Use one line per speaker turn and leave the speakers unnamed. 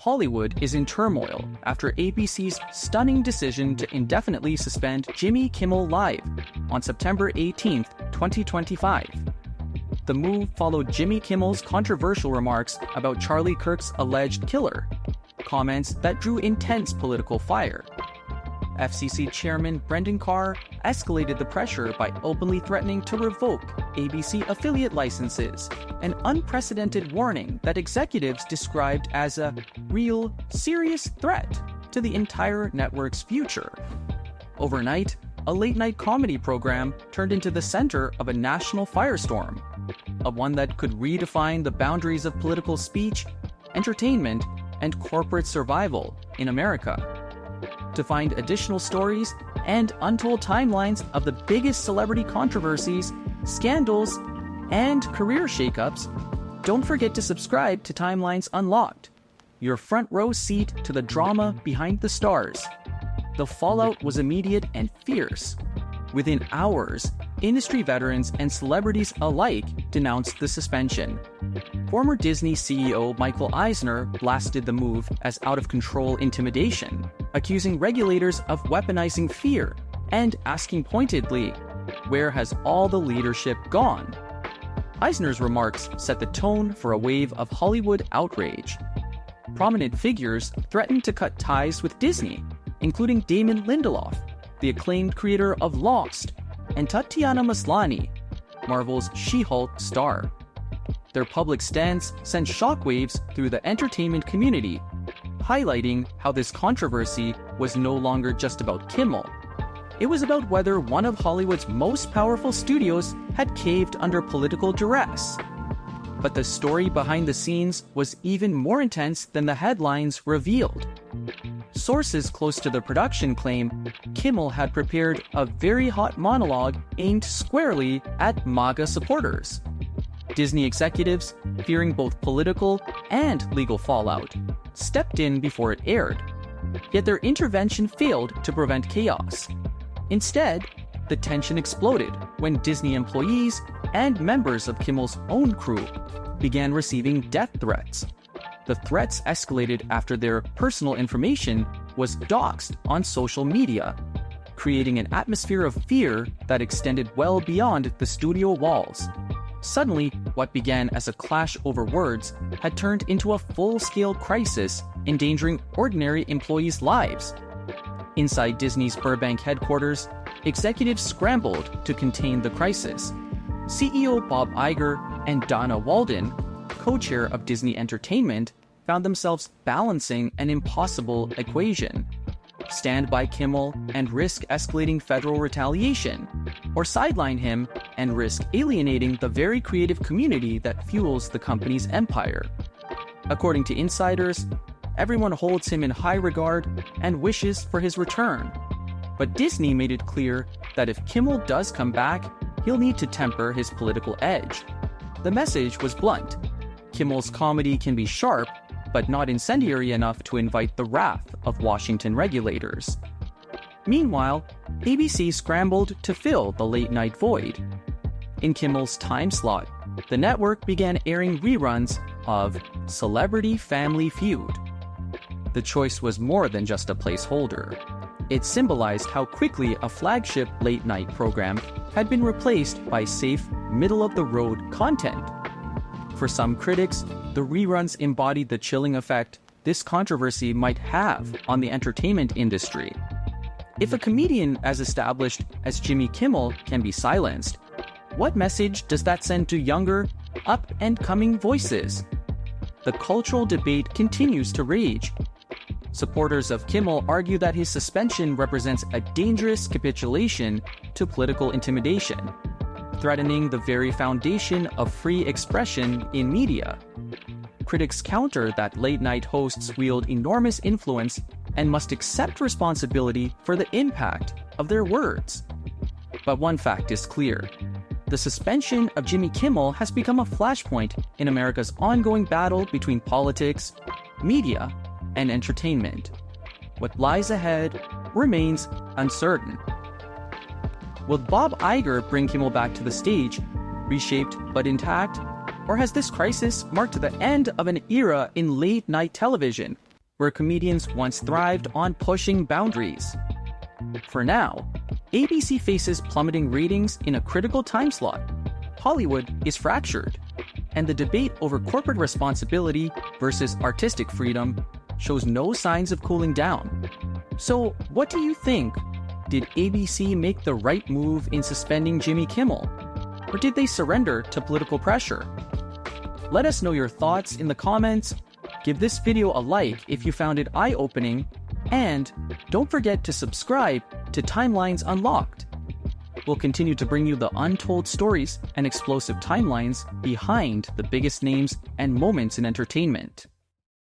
Hollywood is in turmoil after ABC's stunning decision to indefinitely suspend Jimmy Kimmel Live on September 18, 2025. The move followed Jimmy Kimmel's controversial remarks about Charlie Kirk's alleged killer, comments that drew intense political fire. FCC Chairman Brendan Carr escalated the pressure by openly threatening to revoke ABC affiliate licenses, an unprecedented warning that executives described as a real, serious threat to the entire network's future. Overnight, a late-night comedy program turned into the center of a national firestorm, one that could redefine the boundaries of political speech, entertainment, and corporate survival in America. To find additional stories and untold timelines of the biggest celebrity controversies, scandals, and career shakeups, don't forget to subscribe to Timelines Unlocked, your front row seat to the drama behind the stars. The fallout was immediate and fierce. Within hours, industry veterans and celebrities alike denounced the suspension. Former Disney CEO Michael Eisner blasted the move as out-of-control intimidation, accusing regulators of weaponizing fear and asking pointedly, "Where has all the leadership gone?" Eisner's remarks set the tone for a wave of Hollywood outrage. Prominent figures threatened to cut ties with Disney, including Damon Lindelof, the acclaimed creator of Lost, and Tatiana Maslany, Marvel's She-Hulk star. Their public stance sent shockwaves through the entertainment community, highlighting how this controversy was no longer just about Kimmel. It was about whether one of Hollywood's most powerful studios had caved under political duress. But the story behind the scenes was even more intense than the headlines revealed. Sources close to the production claim Kimmel had prepared a very hot monologue aimed squarely at MAGA supporters. Disney executives, fearing both political and legal fallout, stepped in before it aired. Yet their intervention failed to prevent chaos. Instead, the tension exploded when Disney employees and members of Kimmel's own crew began receiving death threats. The threats escalated after their personal information was doxxed on social media, creating an atmosphere of fear that extended well beyond the studio walls. Suddenly, what began as a clash over words had turned into a full-scale crisis, endangering ordinary employees' lives. Inside Disney's Burbank headquarters, executives scrambled to contain the crisis. CEO Bob Iger and Donna Walden, co-chair of Disney Entertainment, found themselves balancing an impossible equation: stand by Kimmel and risk escalating federal retaliation, or sideline him and risk alienating the very creative community that fuels the company's empire. According to insiders, everyone holds him in high regard and wishes for his return. But Disney made it clear that if Kimmel does come back, he'll need to temper his political edge. The message was blunt: Kimmel's comedy can be sharp, but not incendiary enough to invite the wrath of Washington regulators. Meanwhile, ABC scrambled to fill the late-night void. In Kimmel's time slot, the network began airing reruns of Celebrity Family Feud. The choice was more than just a placeholder. It symbolized how quickly a flagship late-night program had been replaced by safe, middle-of-the-road content. For some critics, the reruns embodied the chilling effect this controversy might have on the entertainment industry. If a comedian as established as Jimmy Kimmel can be silenced, what message does that send to younger, up-and-coming voices? The cultural debate continues to rage. Supporters of Kimmel argue that his suspension represents a dangerous capitulation to political intimidation, threatening the very foundation of free expression in media. Critics counter that late-night hosts wield enormous influence and must accept responsibility for the impact of their words. But one fact is clear: the suspension of Jimmy Kimmel has become a flashpoint in America's ongoing battle between politics, media, and entertainment. What lies ahead remains uncertain. Will Bob Iger bring Kimmel back to the stage, reshaped but intact? Or has this crisis marked the end of an era in late-night television, where comedians once thrived on pushing boundaries. For now, ABC faces plummeting ratings in a critical time slot. Hollywood is fractured, and the debate over corporate responsibility versus artistic freedom shows no signs of cooling down. So, what do you think? Did ABC make the right move in suspending Jimmy Kimmel? Or did they surrender to political pressure? Let us know your thoughts in the comments. Give this video a like if you found it eye-opening, and don't forget to subscribe to Timelines Unlocked. We'll continue to bring you the untold stories and explosive timelines behind the biggest names and moments in entertainment.